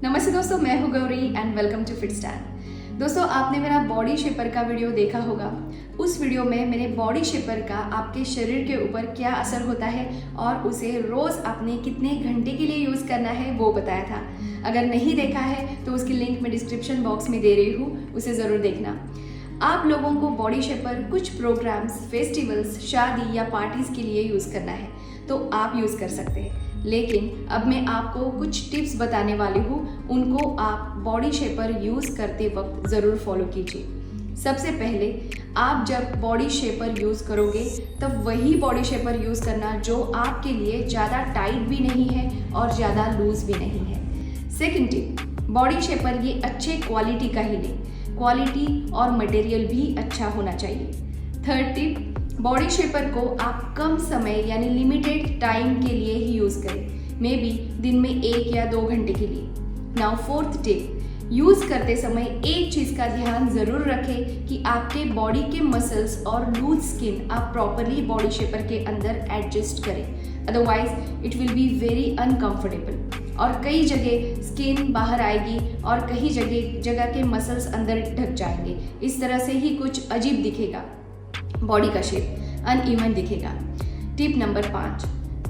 नमस्ते दोस्तों, मैं हूं Gauri and welcome to fit stand. दोस्तों, आपने मेरा बॉडी शेपर का वीडियो देखा होगा। उस वीडियो में मैंने बॉडी शेपर का आपके शरीर के ऊपर क्या असर होता है और उसे रोज़ आपने कितने घंटे के लिए यूज़ करना है वो बताया था। अगर नहीं देखा है तो उसकी लिंक मैं डिस्क्रिप्शन बॉक्स में दे रही हूँ, उसे ज़रूर देखना। आप लोगों को बॉडी शेपर कुछ प्रोग्राम्स, फेस्टिवल्स, शादी या पार्टीज़ के लिए यूज़ करना है तो आप यूज़ कर सकते हैं, लेकिन अब मैं आपको कुछ टिप्स बताने वाली हूँ, उनको आप बॉडी शेपर यूज़ करते वक्त ज़रूर फॉलो कीजिए। सबसे पहले आप जब बॉडी शेपर यूज़ करोगे तब वही बॉडी शेपर यूज़ करना जो आपके लिए ज़्यादा टाइट भी नहीं है और ज़्यादा लूज़ भी नहीं है। सेकेंड टिप, बॉडी शेपर ये अच्छे क्वालिटी का ही लें, क्वालिटी और मटेरियल भी अच्छा होना चाहिए। थर्ड टिप, बॉडी शेपर को आप कम समय यानी लिमिटेड टाइम के लिए ही यूज़ करें, मे बी दिन में 1 या 2 घंटे के लिए। नाउ फोर्थ टिप, यूज़ करते समय एक चीज़ का ध्यान ज़रूर रखें कि आपके बॉडी के मसल्स और लूज स्किन आप प्रॉपरली बॉडी शेपर के अंदर एडजस्ट करें, otherwise it will be very uncomfortable और कई जगह स्किन बाहर आएगी और कई जगह के मसल्स अंदर ढक जाएंगे। इस तरह से ही कुछ अजीब दिखेगा, बॉडी का शेप अनइवन दिखेगा। टिप नंबर 5,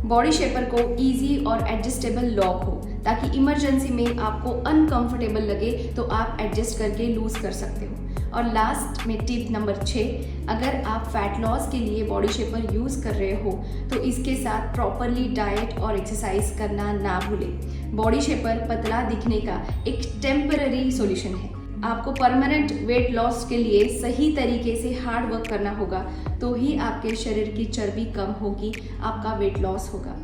बॉडी शेपर को इजी और एडजस्टेबल लॉक हो ताकि इमरजेंसी में आपको अनकंफर्टेबल लगे तो आप एडजस्ट करके लूज कर सकते हो। और लास्ट में टिप नंबर 6, अगर आप फैट लॉस के लिए बॉडी शेपर यूज़ कर रहे हो तो इसके साथ प्रॉपरली डाइट और एक्सरसाइज करना ना भूलें। बॉडी शेपर पतला दिखने का एक टेम्पररी सॉल्यूशन है। आपको परमानेंट वेट लॉस के लिए सही तरीके से हार्ड वर्क करना होगा तो ही आपके शरीर की चर्बी कम होगी, आपका वेट लॉस होगा।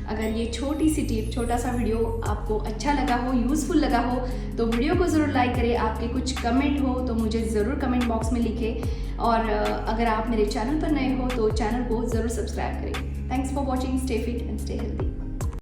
अगर ये छोटी सी टिप, छोटा सा वीडियो आपको अच्छा लगा हो, यूज़फुल लगा हो तो वीडियो को ज़रूर लाइक करें। आपके कुछ कमेंट हो तो मुझे ज़रूर कमेंट बॉक्स में लिखें और अगर आप मेरे चैनल पर नए हो तो चैनल को ज़रूर सब्सक्राइब करें। Thanks for watching, stay fit and stay healthy.